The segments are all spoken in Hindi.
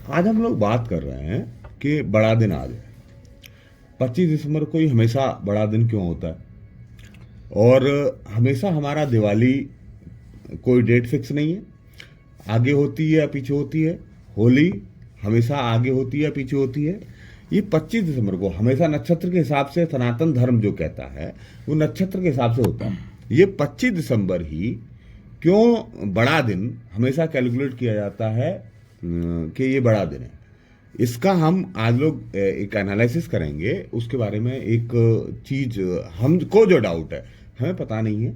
आज हम लोग बात कर रहे हैं कि बड़ा दिन आज है। 25 दिसंबर को ही हमेशा बड़ा दिन क्यों होता है? और हमेशा हमारा दिवाली कोई डेट फिक्स नहीं है, आगे होती है या पीछे होती है। होली हमेशा आगे होती है या पीछे होती है। ये 25 दिसंबर को हमेशा नक्षत्र के हिसाब से, सनातन धर्म जो कहता है वो नक्षत्र के हिसाब से होता है। ये 25 दिसंबर ही क्यों बड़ा दिन हमेशा कैलकुलेट किया जाता है कि ये बड़ा दिन है। इसका हम आज लोग एक एनालिसिस करेंगे। उसके बारे में एक चीज हमको जो डाउट है, हमें पता नहीं है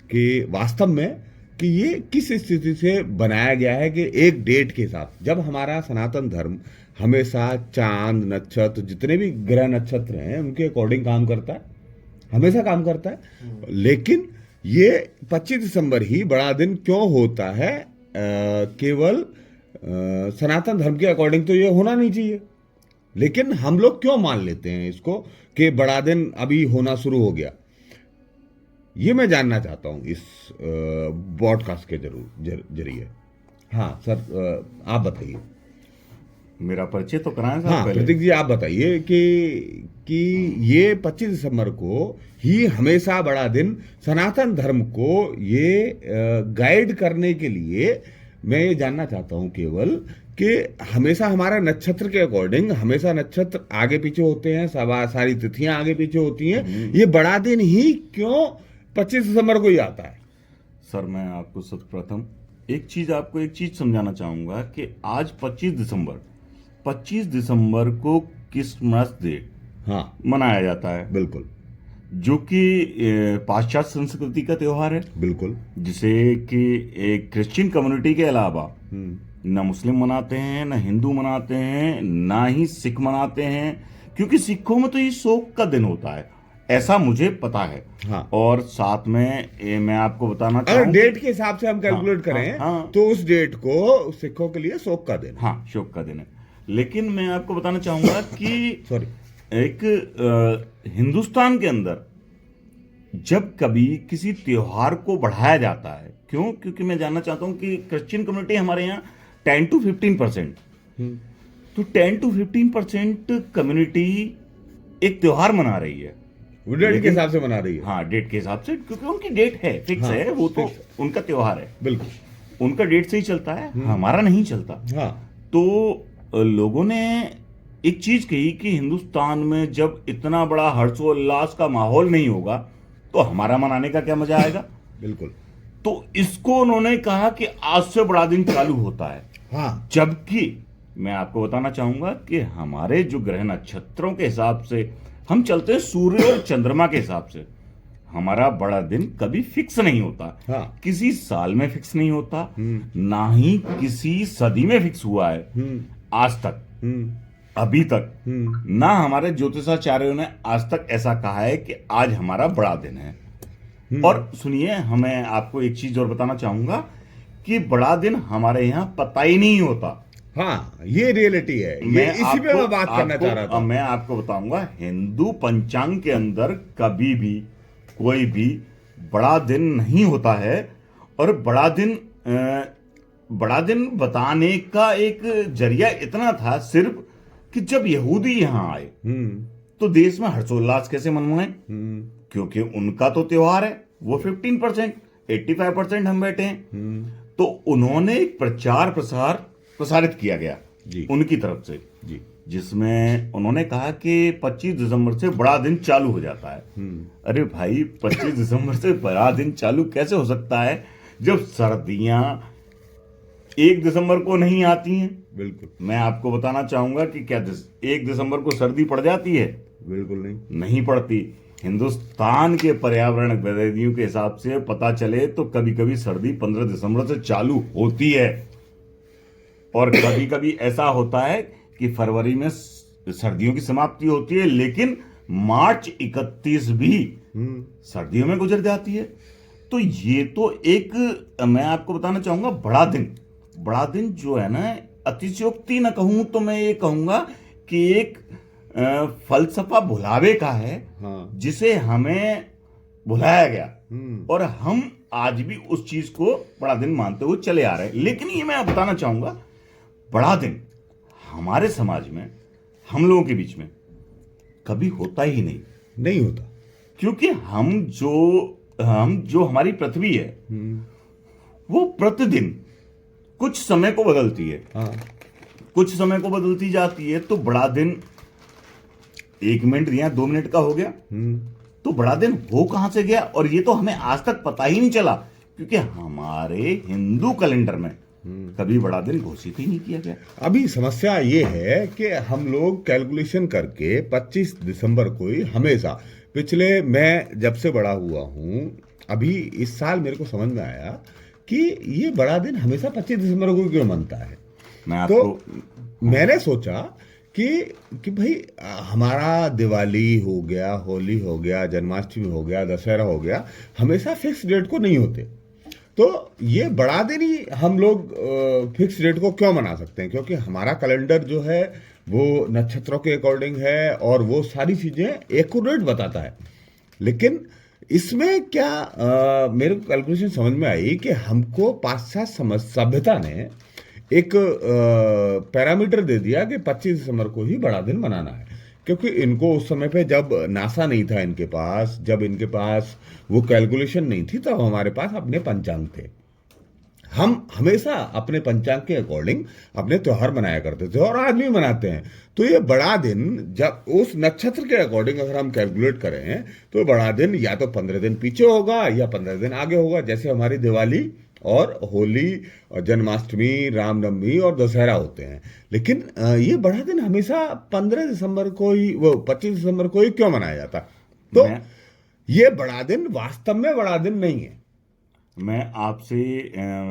कि वास्तव में कि ये किस स्थिति से बनाया गया है कि एक डेट के साथ, जब हमारा सनातन धर्म हमेशा चांद, नक्षत्र, जितने भी ग्रह नक्षत्र हैं उनके अकॉर्डिंग काम करता है, हमेशा काम करता है। लेकिन ये 25 दिसंबर ही बड़ा दिन क्यों होता है? केवल सनातन धर्म के अकॉर्डिंग तो ये होना नहीं चाहिए, लेकिन हम लोग क्यों मान लेते हैं इसको कि बड़ा दिन अभी होना शुरू हो गया। ये मैं जानना चाहता हूं इस पॉडकास्ट के जरिए। हाँ सर, आप बताइए। मेरा परिचय तो कराएं साहब हाँ पहले। प्रतीक जी, आप बताइए कि ये 25 दिसंबर को ही हमेशा बड़ा दिन, सनातन धर्म को ये गाइड करने के लिए मैं ये जानना चाहता हूं केवल कि हमेशा हमारा नक्षत्र के अकॉर्डिंग, हमेशा नक्षत्र आगे पीछे होते हैं, सारी तिथियां आगे पीछे होती हैं, ये बड़ा दिन ही क्यों 25 दिसंबर को ही आता है? सर मैं आपको सर्वप्रथम एक चीज समझाना चाहूंगा कि आज 25 दिसंबर को क्रिसमस डे हाँ मनाया जाता है, बिल्कुल जो कि पाश्चात्य संस्कृति का त्योहार है। बिल्कुल। जिसे कि एक क्रिश्चियन कम्युनिटी के अलावा न मुस्लिम मनाते हैं, न हिंदू मनाते हैं, ना ही सिख मनाते हैं, क्योंकि सिखों में तो ये शोक का दिन होता है, ऐसा मुझे पता है। हाँ। और साथ में मैं आपको बताना अगर चाहूंगा, डेट के हिसाब से हम कैलकुलेट करें हाँ, तो उस डेट को सिखों के लिए शोक का दिन है। हाँ, शोक का दिन है। लेकिन मैं आपको बताना चाहूंगा कि सॉरी, एक हिंदुस्तान के अंदर जब कभी किसी त्योहार को बढ़ाया जाता है, क्योंकि मैं जानना चाहता हूं कि क्रिश्चियन कम्युनिटी हमारे यहाँ 10 to 15%, तो 10 to 15% कम्युनिटी एक त्योहार मना रही है, वो डेट के हिसाब से मना रही है। हाँ, डेट के हिसाब से, क्योंकि उनकी डेट है, फिक्स हाँ, है, वो तो फिक्स उनका त्योहार है, बिल्कुल। उनका डेट से ही चलता है, हमारा नहीं चलता। हाँ। तो लोगों ने एक चीज कही कि हिंदुस्तान में जब इतना बड़ा हर्षोल्लास का माहौल नहीं होगा तो हमारा मनाने का क्या मजा आएगा। बिल्कुल। तो इसको उन्होंने कहा कि आज से बड़ा दिन चालू होता है। हाँ। जबकि मैं आपको बताना चाहूंगा कि हमारे जो ग्रह नक्षत्रों के हिसाब से हम चलते हैं, सूर्य और चंद्रमा के हिसाब से हमारा बड़ा दिन कभी फिक्स नहीं होता। हाँ। किसी साल में फिक्स नहीं होता, ना ही किसी सदी में फिक्स हुआ है आज तक, अभी तक। ना हमारे ज्योतिषाचार्यों ने आज तक ऐसा कहा है कि आज हमारा बड़ा दिन है। और सुनिए, हमें आपको एक चीज और बताना चाहूंगा कि बड़ा दिन हमारे यहाँ पता ही नहीं होता। हाँ, ये रियलिटी है। ये इसी पे मैं बात करना चाह रहा था। मैं आपको बताऊंगा, हिंदू पंचांग के अंदर कभी भी कोई भी बड़ा दिन नहीं होता है। और बड़ा दिन बताने का एक जरिया इतना था सिर्फ कि जब यहूदी यहां आए तो देश में हर्षोल्लास कैसे मनवाएं, क्योंकि उनका तो त्योहार है, वो 15%, 85% हम बैठे हैं। तो उन्होंने एक प्रचार प्रसार प्रसारित किया गया जी, उनकी तरफ से जी, जिसमें उन्होंने कहा कि 25 दिसंबर से बड़ा दिन चालू हो जाता है। अरे भाई, 25 दिसंबर से बड़ा दिन चालू कैसे हो सकता है जब सर्दियां 1 दिसंबर को नहीं आती हैं। बिल्कुल। मैं आपको बताना चाहूंगा कि क्या 1 दिसंबर को सर्दी पड़ जाती है? बिल्कुल नहीं पड़ती। हिंदुस्तान के पर्यावरण विदों के हिसाब से पता चले तो कभी कभी सर्दी 15 दिसंबर से चालू होती है, और कभी कभी ऐसा होता है कि फरवरी में सर्दियों की समाप्ति होती है, लेकिन मार्च 31 भी सर्दियों में गुजर जाती है। तो ये तो एक, मैं आपको बताना चाहूंगा, बड़ा दिन जो है ना, अतिशयोक्ति न कहूं तो मैं ये कहूंगा कि एक फलसफा भुलावे का है। हाँ। जिसे हमें भुलाया गया, और हम आज भी उस चीज को बड़ा दिन मानते हुए चले आ रहे हैं। लेकिन ये मैं बताना चाहूंगा, बड़ा दिन हमारे समाज में, हम लोगों के बीच में कभी होता ही नहीं। नहीं होता। क्योंकि हम जो हमारी पृथ्वी है वो प्रतिदिन कुछ समय को बदलती है। हाँ। कुछ समय को बदलती जाती है। तो बड़ा दिन 1 मिनट या 2 मिनट का हो गया, तो बड़ा दिन हो कहां से गया, और ये तो हमें आज तक पता ही नहीं चला, क्योंकि हमारे हिंदू कैलेंडर में कभी बड़ा दिन घोषित ही नहीं किया गया। अभी समस्या ये है कि हम लोग कैलकुलेशन करके 25 दिसंबर को ही हमेशा, पिछले, मैं जब से बड़ा हुआ हूं, अभी इस साल मेरे को समझ में आया कि ये बड़ा दिन हमेशा 25 दिसंबर को क्यों मनता है। मैं तो आपको मैंने सोचा कि भाई हमारा दिवाली हो गया, होली हो गया, जन्माष्टमी हो गया, दशहरा हो गया, हमेशा फिक्स डेट को नहीं होते। तो ये बड़ा दिन ही हम लोग फिक्स डेट को क्यों मना सकते हैं? क्योंकि हमारा कैलेंडर जो है वो नक्षत्रों के अकॉर्डिंग है और वो सारी चीजें एक्यूरेट बताता है। लेकिन इसमें क्या मेरे को कैलकुलेशन समझ में आई कि हमको पाश्चात्य सभ्यता ने एक पैरामीटर दे दिया कि 25 दिसंबर को ही बड़ा दिन मनाना है। क्योंकि इनको उस समय पे, जब नासा नहीं था इनके पास, जब इनके पास वो कैलकुलेशन नहीं थी, तब हमारे पास अपने पंचांग थे। हम हमेशा अपने पंचांग के अकॉर्डिंग अपने त्योहार मनाया करते थे और आज भी मनाते हैं। तो ये बड़ा दिन जब उस नक्षत्र के अकॉर्डिंग अगर हम कैलकुलेट करें तो बड़ा दिन या तो 15 दिन पीछे होगा या 15 दिन आगे होगा। जैसे हमारी दिवाली और होली और जन्माष्टमी, रामनवमी और दशहरा होते हैं। लेकिन ये बड़ा दिन हमेशा 15 दिसंबर को ही, वो 25 दिसंबर को ही क्यों मनाया जाता? तो ये बड़ा दिन वास्तव में बड़ा दिन नहीं है। मैं आपसे,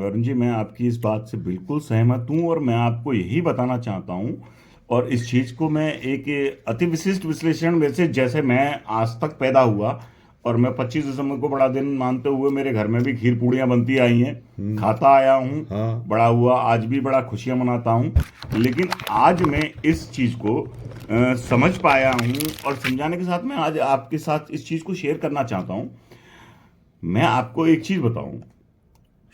वरुण जी, मैं आपकी इस बात से बिल्कुल सहमत हूं, और मैं आपको यही बताना चाहता हूं, और इस चीज को मैं एक अति विशिष्ट विश्लेषण में से, जैसे मैं आज तक पैदा हुआ और मैं 25 दिसंबर को बड़ा दिन मानते हुए मेरे घर में भी खीर पूड़ियां बनती आई हैं, खाता आया हूं, हाँ। बड़ा हुआ, आज भी बड़ा खुशियां मनाता हूं। लेकिन आज मैं इस चीज को समझ पाया हूं, और समझाने के साथ मैं आज आपके साथ इस चीज को शेयर करना चाहता हूं। मैं आपको एक चीज बताऊं,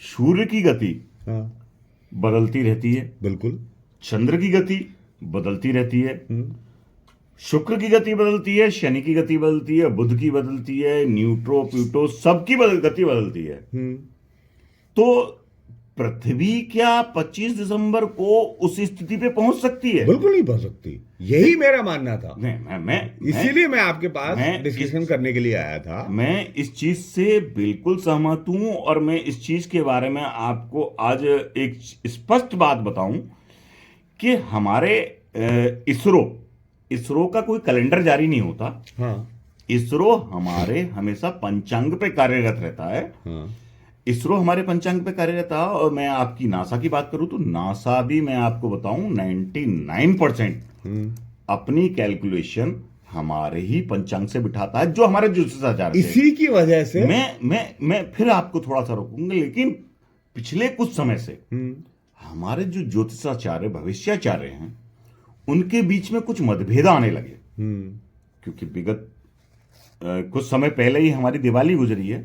सूर्य की गति हाँ। बदलती रहती है, बिल्कुल। चंद्र की गति बदलती रहती है, शुक्र की गति बदलती है, शनि की गति बदलती है, बुध की बदलती है, न्यूट्रो, प्लूटो, सबकी गति बदलती है। तो पृथ्वी क्या 25 दिसंबर को उस स्थिति पे पहुंच सकती है? बिल्कुल नहीं पहुंच सकती। यही मेरा मानना था। मैं इसीलिए मैं आपके पास डिस्कशन करने के लिए आया था। मैं इस चीज से बिल्कुल सहमत हूं, और मैं इस चीज के बारे में आपको आज एक स्पष्ट बात बताऊं कि हमारे इसरो का कोई कैलेंडर जारी नहीं होता। हाँ। इसरो हमारे हमेशा पंचांग पे कार्यरत रहता है। हाँ। इसरो हमारे पंचांग पे कार्यरत है। और मैं आपकी नासा की बात करूं तो नासा भी, मैं आपको बताऊं, 99% अपनी कैलकुलेशन हमारे ही पंचांग से बिठाता है, जो हमारे ज्योतिषाचार्य। इसी की वजह से मैं फिर आपको थोड़ा सा रोकूंगा, लेकिन पिछले कुछ समय से हमारे जो ज्योतिषाचार्य, भविष्याचार्य हैं, उनके बीच में कुछ मतभेद आने लगे। क्योंकि विगत कुछ समय पहले ही हमारी दिवाली गुजरी है,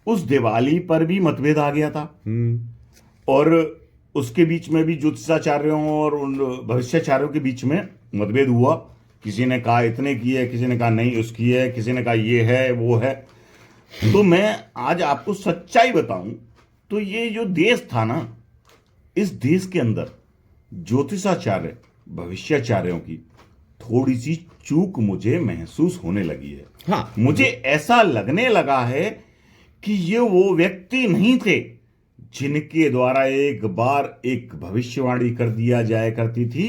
उस दिवाली पर भी मतभेद आ गया था, और उसके बीच में भी ज्योतिषाचार्यों और उन भविष्याचार्यों के बीच में मतभेद हुआ। किसी ने कहा इतने की है, किसी ने कहा नहीं उसकी है, किसी ने कहा ये है वो है। तो मैं आज आपको सच्चाई बताऊं तो ये जो देश था ना, इस देश के अंदर ज्योतिषाचार्य, भविष्याचार्यों की थोड़ी सी चूक मुझे महसूस होने लगी है। हाँ। मुझे ऐसा लगने लगा है कि ये वो व्यक्ति नहीं थे जिनके द्वारा एक बार एक भविष्यवाणी कर दिया जाया करती थी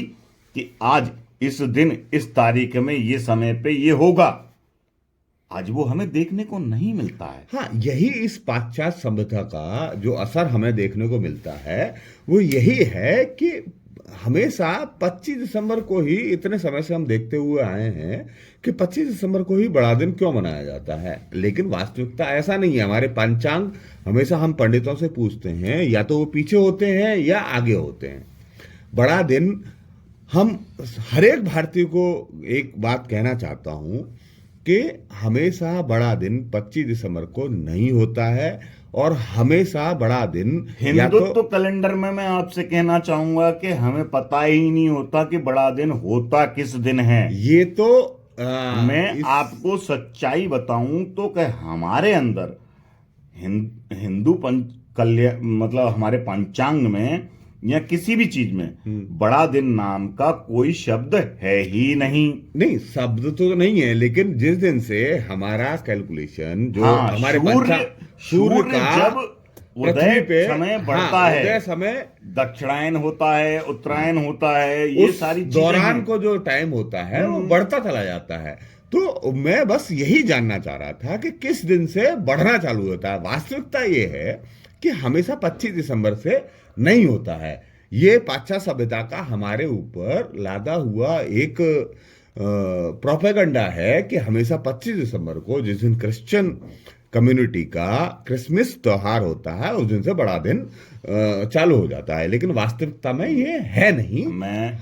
कि आज इस दिन, इस तारीख में, ये समय पे ये होगा। आज वो हमें देखने को नहीं मिलता है। हाँ, यही इस पाश्चात्य सभ्यता का जो असर हमें देखने को मिलता है वो यही है कि हमेशा 25 दिसंबर को ही, इतने समय से हम देखते हुए आए हैं कि 25 दिसंबर को ही बड़ा दिन क्यों मनाया जाता है। लेकिन वास्तविकता ऐसा नहीं है। हमारे पंचांग हमेशा हम पंडितों से पूछते हैं, या तो वो पीछे होते हैं या आगे होते हैं। बड़ा दिन, हम हर एक भारतीय को एक बात कहना चाहता हूं कि हमेशा बड़ा दिन 25 दिसंबर को नहीं होता है, और हमेशा बड़ा दिन या हिंदुत्व कैलेंडर में मैं आपसे कहना चाहूंगा कि हमें पता ही नहीं होता कि बड़ा दिन होता किस दिन है। ये तो मैं आपको सच्चाई बताऊं तो कि हमारे अंदर हिंदू कल्याण मतलब हमारे पंचांग में या किसी भी चीज में बड़ा दिन नाम का कोई शब्द है ही नहीं। शब्द तो नहीं है, लेकिन जिस दिन से हमारा कैलकुलेशन जो हाँ, हमारे सूर्य का जब उदय पे समय बढ़ता है, उदय समय, दक्षिणायन होता है, उत्तरायण होता है, ये उस सारी चीजें दौरान हैं। को जो टाइम होता है वो बढ़ता चला जाता है। तो मैं बस यही जानना चाह रहा था कि किस दिन से बढ़ना चालू होता है। वास्तविकता ये है कि हमेशा 25 दिसंबर से नहीं होता है। ये पाश्चात्य सभ्यता का हमारे ऊपर लादा हुआ एक प्रोपेगेंडा है कि हमेशा 25 दिसंबर को, जिस दिन क्रिश्चियन कम्युनिटी का क्रिसमस त्योहार होता है, उस दिन से बड़ा दिन चालू हो जाता है। लेकिन वास्तविकता में ये है नहीं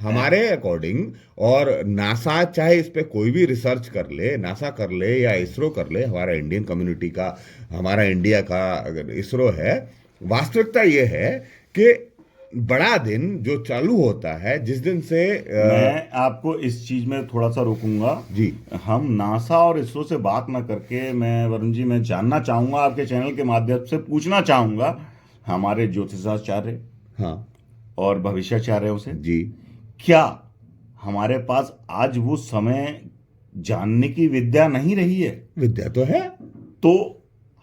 हमारे अकॉर्डिंग। और नासा चाहे इस पे कोई भी रिसर्च कर ले, नासा कर ले या इसरो कर ले, हमारा इंडियन कम्युनिटी का, हमारा इंडिया का अगर इसरो है, वास्तविकता ये है कि बड़ा दिन जो चालू होता है जिस दिन से मैं आपको इस चीज में थोड़ा सा रोकूंगा जी। हम नासा और इसरो से बात ना करके मैं वरुण जी मैं जानना चाहूंगा, आपके चैनल के माध्यम से पूछना चाहूंगा हमारे ज्योतिषाचार्य हाँ और भविष्याचार्यों से जी, क्या हमारे पास आज वो समय जानने की विद्या नहीं रही है? विद्या तो है, तो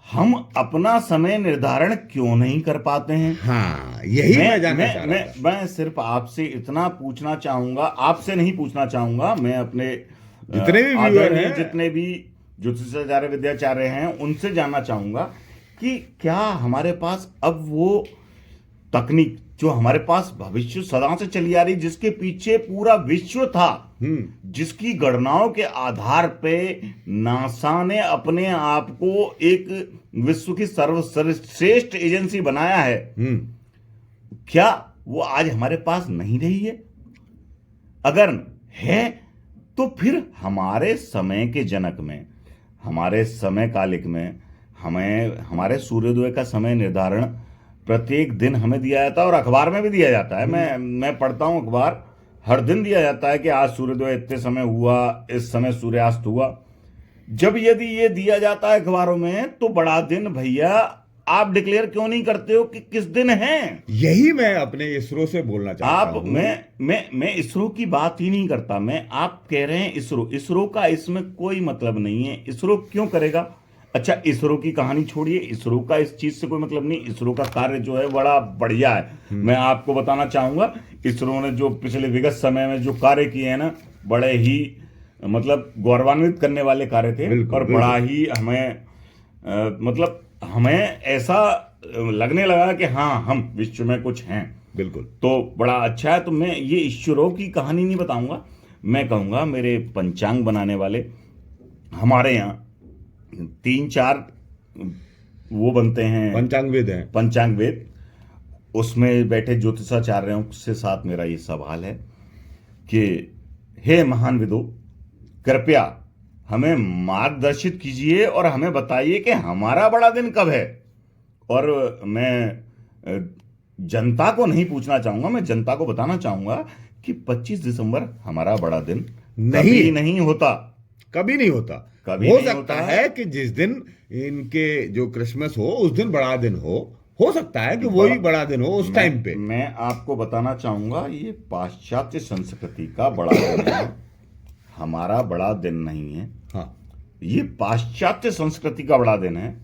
हम अपना समय निर्धारण क्यों नहीं कर पाते हैं? हाँ, यही मैं जानना चाह रहा था। मैं सिर्फ आपसे इतना पूछना चाहूंगा, आपसे नहीं पूछना चाहूंगा, मैं अपने जितने भी व्यूअर हैं, जितने भी ज्योतिषाचार्य विद्याचार्य हैं उनसे जानना चाहूंगा कि क्या हमारे पास अब वो तकनीक जो हमारे पास भविष्य सदा से चली आ रही, जिसके पीछे पूरा विश्व था, जिसकी गणनाओं के आधार पे नासा ने अपने आप को एक विश्व की सर्वश्रेष्ठ एजेंसी बनाया है, क्या वो आज हमारे पास नहीं रही है? अगर है तो फिर हमारे समय के जनक में, हमारे समय कालिक में हमें हमारे सूर्योदय का समय निर्धारण प्रत्येक दिन हमें दिया जाता है और अखबार में भी दिया जाता है। मैं पढ़ता हूं अखबार, हर दिन दिया जाता है कि आज सूर्योदय इतने समय हुआ, इस समय सूर्यास्त हुआ। जब यदि ये दिया जाता है अखबारों में, तो बड़ा दिन भैया आप डिक्लेयर क्यों नहीं करते हो कि किस दिन है? यही मैं अपने इसरो से बोलना चाहता हूं। मैं इसरो की बात ही नहीं करता, मैं आप कह रहे हैं इसरो का इसमें कोई मतलब नहीं है। इसरो क्यों करेगा? अच्छा, इसरो की कहानी छोड़िए, इसरो का इस चीज से कोई मतलब नहीं। इसरो का कार्य जो है बड़ा बढ़िया है। मैं आपको बताना चाहूंगा, इसरो ने जो पिछले विगत समय में जो कार्य किए हैं ना, बड़े ही मतलब गौरवान्वित करने वाले कार्य थे। और बड़ा ही हमें मतलब हमें ऐसा लगने लगा कि हाँ, हम विश्व में कुछ हैं। बिल्कुल, तो बड़ा अच्छा है। तो मैं ये इसरो की कहानी नहीं बताऊंगा, मैं कहूंगा मेरे पंचांग बनाने वाले, हमारे यहाँ 3-4 वो बनते हैं, पंचांग वेद। उसमें बैठे ज्योतिषाचार्यों से साथ मेरा ये सवाल है कि हे महान विदो, कृपया हमें मार्गदर्शित कीजिए और हमें बताइए कि हमारा बड़ा दिन कब है। और मैं जनता को नहीं पूछना चाहूंगा, मैं जनता को बताना चाहूंगा कि 25 दिसंबर हमारा बड़ा दिन नहीं होता, कभी नहीं होता। हो सकता है कि जिस दिन इनके जो क्रिसमस हो उस दिन बड़ा दिन हो सकता है कि वही बड़ा दिन हो उस टाइम पे। मैं आपको बताना चाहूंगा, ये पाश्चात्य संस्कृति का बड़ा दिन है, हमारा बड़ा दिन नहीं है। हाँ, ये पाश्चात्य संस्कृति का बड़ा दिन है।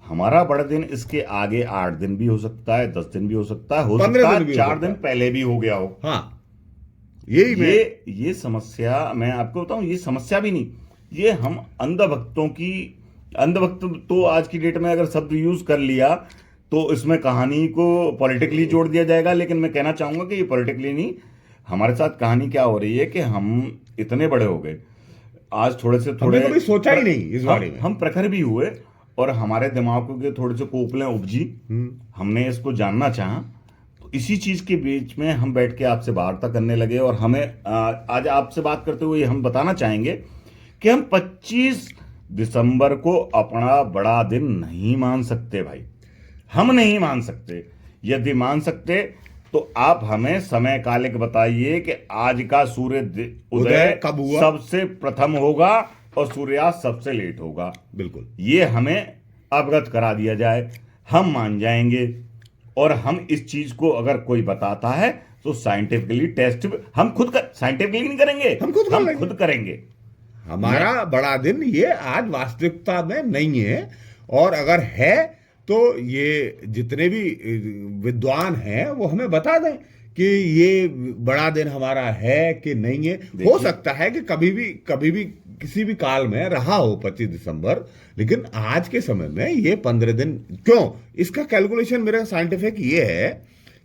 हमारा बड़ा दिन इसके आगे 8 दिन भी हो सकता है, 10 दिन भी हो सकता है, 4 दिन पहले भी हो गया हो। हाँ, ये समस्या मैं आपको बताऊं, ये समस्या भी नहीं, ये हम अंधभक्त तो आज की डेट में अगर शब्द यूज कर लिया तो इसमें कहानी को पॉलिटिकली जोड़ दिया जाएगा। लेकिन मैं कहना चाहूंगा कि ये पॉलिटिकली नहीं, हमारे साथ कहानी क्या हो रही है कि हम इतने बड़े हो गए, आज थोड़े कभी सोचा ही नहीं इस बारे में, हम प्रखर भी हुए और हमारे दिमागों के थोड़े से कोपलें उपजी, हमने इसको जानना चाहा। तो इसी चीज के बीच में हम बैठ के आपसे वार्ता करने लगे और हमें आज आपसे बात करते हुए हम बताना चाहेंगे कि हम 25 दिसंबर को अपना बड़ा दिन नहीं मान सकते भाई। हम नहीं मान सकते। यदि मान सकते तो आप हमें समय कालिक बताइए कि आज का सूर्य उदय कब हुआ? सबसे प्रथम होगा और सूर्यास्त सबसे लेट होगा। बिल्कुल। ये हमें अवगत करा दिया जाए, हम मान जाएंगे। और हम इस चीज को अगर कोई बताता है तो साइंटिफिकली टेस्ट हम खुद कर, साइंटिफिकली नहीं करेंगे, हम खुद कर लेंगे। खुद करेंगे। हमारा बड़ा दिन ये आज वास्तविकता में नहीं है, और अगर है तो ये जितने भी विद्वान हैं वो हमें बता दें कि ये बड़ा दिन हमारा है कि नहीं है। हो सकता है कि कभी भी किसी भी काल में रहा हो 25 दिसंबर, लेकिन आज के समय में ये 15 दिन क्यों? इसका कैलकुलेशन मेरा साइंटिफिक ये है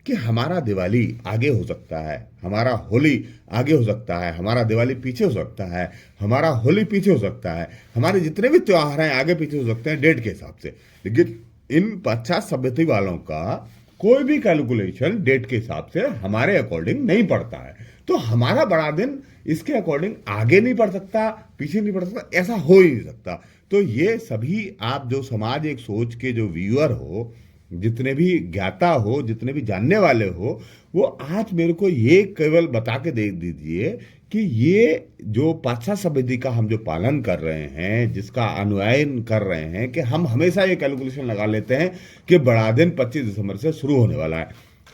कि हमारा दिवाली आगे हो सकता है, हमारा होली आगे हो सकता है, हमारा दिवाली पीछे हो सकता है, हमारा होली पीछे हो सकता है, हमारे जितने भी त्योहार हैं आगे पीछे हो सकते हैं डेट के हिसाब से। लेकिन इन पाश्चात्य सभ्यता वालों का कोई भी कैलकुलेशन डेट के हिसाब से हमारे अकॉर्डिंग नहीं पड़ता है। तो हमारा बड़ा दिन इसके अकॉर्डिंग आगे नहीं बढ़ सकता, पीछे नहीं बढ़ सकता, ऐसा हो ही नहीं सकता। तो ये सभी आप जो समाज एक सोच के जो व्यूअर हो, जितने भी ज्ञाता हो, जितने भी जानने वाले हो, वो आज मेरे को ये केवल बता के दे दीजिए कि ये जो पाश्चात्य सभ्यता का हम जो पालन कर रहे हैं, जिसका अनुयायन कर रहे हैं, कि हम हमेशा ये कैलकुलेशन लगा लेते हैं कि बड़ा दिन 25 दिसंबर से शुरू होने वाला है।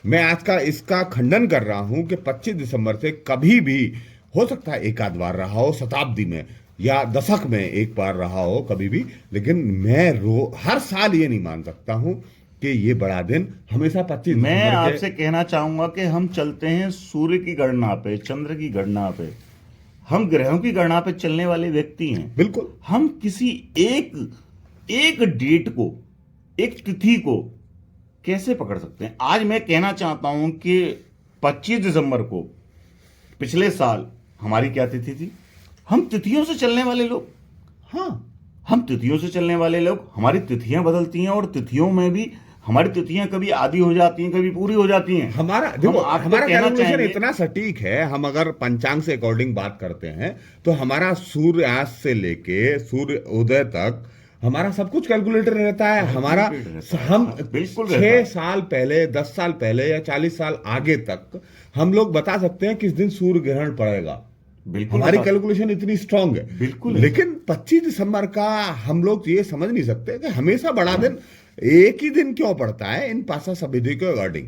मैं आज का इसका खंडन कर रहा हूं कि 25 दिसंबर से कभी भी हो सकता है एक आध बार रहा हो शताब्दी में या दशक में एक बार रहा हो कभी भी, लेकिन मैं हर साल ये नहीं मान सकता हूं कि ये बड़ा दिन हमेशा 25 मैं दिसंबर आपसे कहना चाहूंगा कि हम चलते हैं सूर्य की गणना पे, चंद्र की गणना पे, हम ग्रहों की गणना पे चलने वाले व्यक्ति हैं। बिल्कुल। हम किसी एक डेट को, एक तिथि को कैसे पकड़ सकते हैं? आज मैं कहना चाहता हूं कि 25 दिसंबर को पिछले साल हमारी क्या तिथि थी? हम तिथियों से चलने वाले लोग, हाँ, हम तिथियों से चलने वाले लोग, हमारी तिथियां बदलती हैं और तिथियों में भी हमारी तिथियां कभी आधी हो जाती हैं, कभी पूरी हो जाती हैं। हमारा देखो, हमारा कहना कैलकुलेशन चाहेंगे इतना सटीक है। हम अगर पंचांग से अकॉर्डिंग बात करते हैं तो हमारा सूर्यास्त से लेके सूर्य उदय तक हमारा सब कुछ कैलकुलेटर रहता है। हमारा हम बिल्कुल 6 साल पहले, 10 साल पहले या 40 साल आगे तक हम लोग बता सकते हैं किस दिन सूर्य ग्रहण पड़ेगा। बिल्कुल हमारी कैलकुलेशन इतनी स्ट्रांग है। बिल्कुल। लेकिन 25 दिसंबर का हम लोग ये समझ नहीं सकते कि हमेशा बड़ा दिन एक ही दिन क्यों पड़ता है इन पाश्चात्य सभ्यता के अकॉर्डिंग।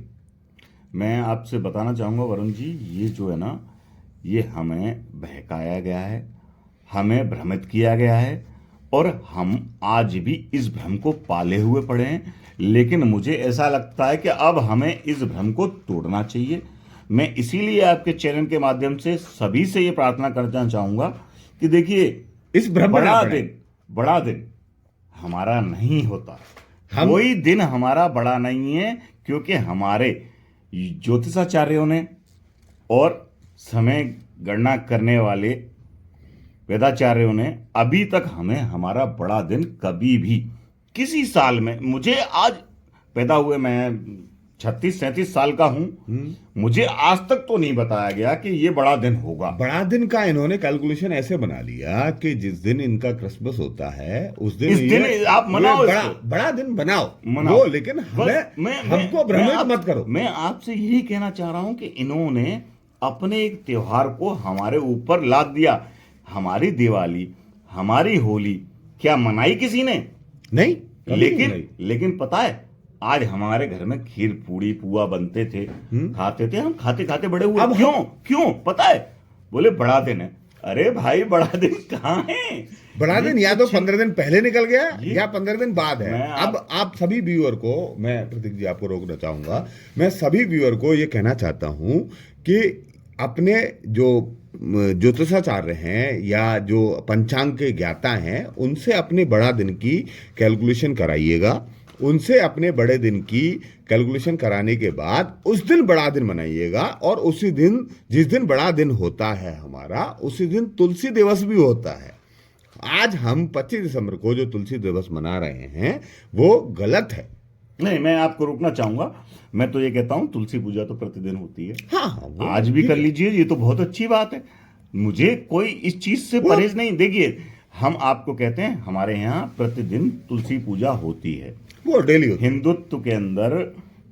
मैं आपसे बताना चाहूंगा वरुण जी, ये जो है ना, ये हमें बहकाया गया है, हमें भ्रमित किया गया है और हम आज भी इस भ्रम को पाले हुए पड़े हैं। लेकिन मुझे ऐसा लगता है कि अब हमें इस भ्रम को तोड़ना चाहिए। मैं इसीलिए आपके चैनल के माध्यम से सभी से ये प्रार्थना करना चाहूंगा कि देखिए, इस भ्रम बड़ा दिन हमारा नहीं होता। कोई दिन हमारा बड़ा नहीं है, क्योंकि हमारे ज्योतिषाचार्यों ने और समय गणना करने वाले वेदाचार्यों ने अभी तक हमें हमारा बड़ा दिन कभी भी किसी साल में, मुझे आज पैदा हुए मैं 36-37 साल का हूं, मुझे आज तक तो नहीं बताया गया कि ये बड़ा दिन होगा। बड़ा दिन का इन्होंने कैलकुलेशन ऐसे बना लिया कि जिस दिन इनका क्रिसमस होता है उस दिन, इस दिन आप मनाओ, बड़ा दिन बनाओ। वो लेकिन हमको भ्रमित मत करो। मैं आपसे यही कहना चाह रहा हूं कि इन्होंने अपने एक त्योहार को हमारे ऊपर लाद दिया। हमारी दिवाली, हमारी होली क्या मनाई किसी ने? नहीं। लेकिन पता है, आज हमारे घर में खीर पूड़ी पुआ बनते थे, खाते थे, हम खाते खाते बड़े हुए। अब क्यों पता है? बोले बड़ा दिन है। अरे भाई, बड़ा दिन कहाँ है? बड़ा दिन या तो 15 दिन पहले निकल गया या 15 दिन बाद है। अब आप सभी व्यूअर को, मैं प्रतीक जी आपको रोकना चाहूंगा, मैं सभी व्यूअर को ये कहना चाहता हूं कि अपने जो ज्योतिषाचार्य हैं या जो पंचांग के ज्ञाता हैं, उनसे अपने बड़ा दिन की कैलकुलेशन कराइएगा। उनसे अपने बड़े दिन की कैलकुलेशन कराने के बाद उस दिन बड़ा दिन मनाइएगा। और उसी दिन, जिस दिन बड़ा दिन होता है हमारा, उसी दिन तुलसी दिवस भी होता है। आज हम 25 दिसंबर को जो तुलसी दिवस मना रहे हैं वो गलत है। नहीं, मैं आपको रोकना चाहूंगा। मैं तो ये कहता हूं, तुलसी पूजा तो प्रतिदिन होती है। हाँ, आज भी कर लीजिए, ये तो बहुत अच्छी बात है। मुझे कोई इस चीज से परहेज नहीं। देखिए, हम आपको कहते हैं, हमारे यहाँ प्रतिदिन तुलसी पूजा होती है। वो डेली होता है। हिंदुत्व के अंदर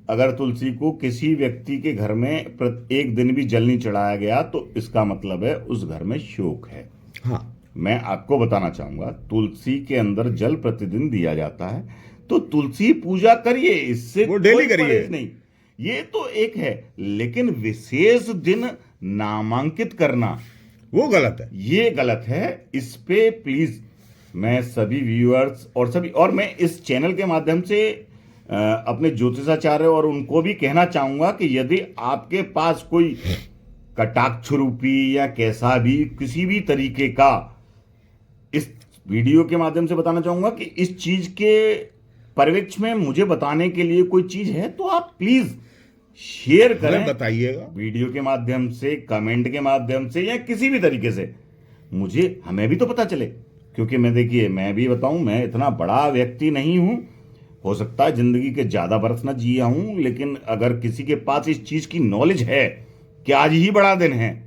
अगर तुलसी को किसी व्यक्ति के घर में एक दिन भी जल नहीं चढ़ाया गया तो इसका मतलब है उस घर में शोक है। हाँ, मैं आपको बताना चाहूंगा, तुलसी के अंदर जल प्रतिदिन दिया जाता है, तो तुलसी पूजा करिए, इससे वो डेली कोई करिए। परहेज नहीं। ये तो एक है, लेकिन विशेष दिन नामांकित करना वो गलत है। ये गलत है। इस पे प्लीज मैं सभी व्यूअर्स और मैं इस चैनल के माध्यम से अपने ज्योतिषाचार्य और उनको भी कहना चाहूंगा कि यदि आपके पास कोई कटाक्ष रूपी या कैसा भी किसी भी तरीके का, इस वीडियो के माध्यम से बताना चाहूंगा कि इस चीज के परिप्रेक्ष्य में मुझे बताने के लिए कोई चीज है तो आप प्लीज शेयर हमें करें, बताइएगा। वीडियो के माध्यम से, कमेंट के माध्यम से, या किसी भी तरीके से हमें भी तो पता चले। क्योंकि देखिए, मैं भी बताऊं, मैं इतना बड़ा व्यक्ति नहीं हूं, हो सकता है जिंदगी के ज्यादा बरस ना जिया हूं, लेकिन अगर किसी के पास इस चीज की नॉलेज है कि आज ही बड़ा दिन है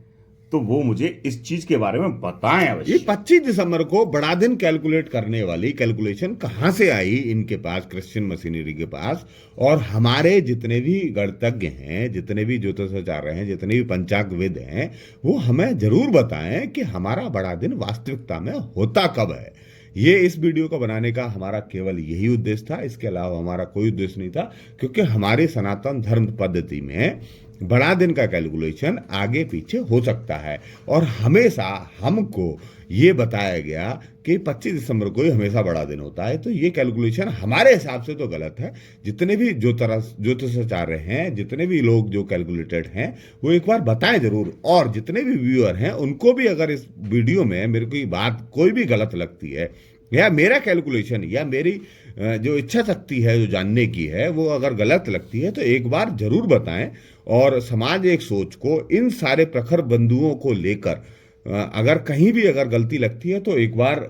तो वो मुझे इस चीज के बारे में बताएं ये अवश्य। 25 दिसंबर को बड़ा दिन कैलकुलेट करने वाली कैलकुलेशन कहां से आई इनके पास, क्रिश्चियन मशीनरी के पास? और हमारे जितने भी गणितज्ञ हैं, जितने भी ज्योतिषाचार्य हैं, जितने भी पंचांगविद हैं, वो हमें जरूर बताएं कि हमारा बड़ा दिन वास्तविकता में होता कब है। ये इस वीडियो को बनाने का हमारा केवल यही उद्देश्य था, इसके अलावा हमारा कोई उद्देश्य नहीं था। क्योंकि हमारी सनातन धर्म पद्धति में बड़ा दिन का कैलकुलेशन आगे पीछे हो सकता है, और हमेशा हमको ये बताया गया कि 25 दिसंबर को ही हमेशा बड़ा दिन होता है। तो ये कैलकुलेशन हमारे हिसाब से तो गलत है। जितने भी ज्योतिषाचार्य हैं, जितने भी लोग जो कैलकुलेटेड हैं, वो एक बार बताएं जरूर। और जितने भी व्यूअर हैं उनको भी अगर इस वीडियो में मेरे को ये बात कोई भी गलत लगती है, या मेरा कैलकुलेशन या मेरी जो इच्छा शक्ति है जो जानने की है वो अगर गलत लगती है, तो एक बार जरूर बताएं। और समाज एक सोच को, इन सारे प्रखर बंधुओं को लेकर अगर कहीं भी अगर गलती लगती है तो एक बार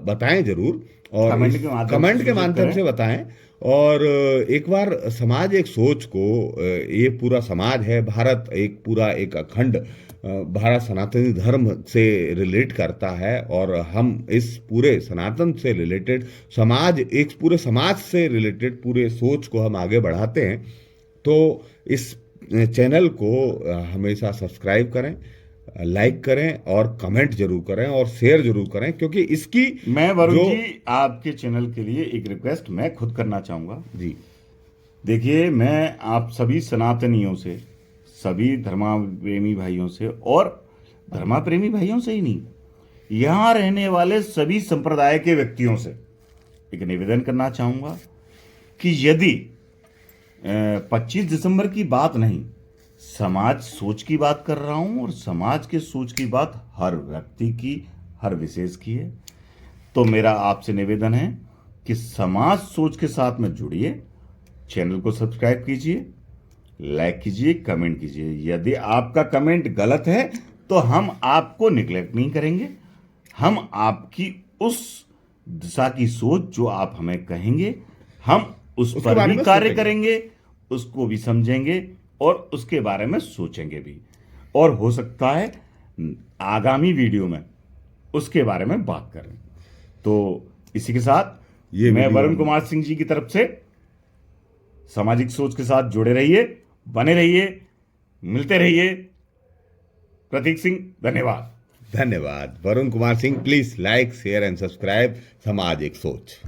बताएं जरूर, और कमेंट के माध्यम से बताएं। और एक बार समाज एक सोच को, ये पूरा समाज है, भारत एक पूरा एक अखंड भारत सनातनी धर्म से रिलेट करता है, और हम इस पूरे सनातन से रिलेटेड समाज, एक पूरे समाज से रिलेटेड पूरे सोच को हम आगे बढ़ाते हैं। तो इस चैनल को हमेशा सब्सक्राइब करें, लाइक करें, और कमेंट जरूर करें, और शेयर जरूर करें। क्योंकि इसकी मैं वरुण जी आपके चैनल के लिए एक रिक्वेस्ट मैं खुद करना चाहूंगा जी। देखिए, मैं आप सभी सनातनियों से, सभी धर्माप्रेमी भाइयों से, और धर्माप्रेमी भाइयों से ही नहीं, यहां रहने वाले सभी संप्रदाय के व्यक्तियों से एक निवेदन करना चाहूंगा कि यदि 25 दिसंबर की बात नहीं, समाज सोच की बात कर रहा हूं, और समाज के सोच की बात हर व्यक्ति की, हर विशेष की है, तो मेरा आपसे निवेदन है कि समाज सोच के साथ में जुड़िए, चैनल को सब्सक्राइब कीजिए, लाइक कीजिए, कमेंट कीजिए। यदि आपका कमेंट गलत है तो हम आपको निग्लेक्ट नहीं करेंगे, हम आपकी उस दिशा की सोच जो आप हमें कहेंगे, हम उस पर भी कार्य करेंगे, उसको भी समझेंगे, और उसके बारे में सोचेंगे भी, और हो सकता है आगामी वीडियो में उसके बारे में बात करें। तो इसी के साथ मैं वरुण कुमार सिंह जी की तरफ से सामाजिक सोच के साथ जुड़े रहिए, बने रहिए, मिलते रहिए। प्रतीक सिंह, धन्यवाद। धन्यवाद। Varun Kumar Singh, please like, share and subscribe समाज एक सोच।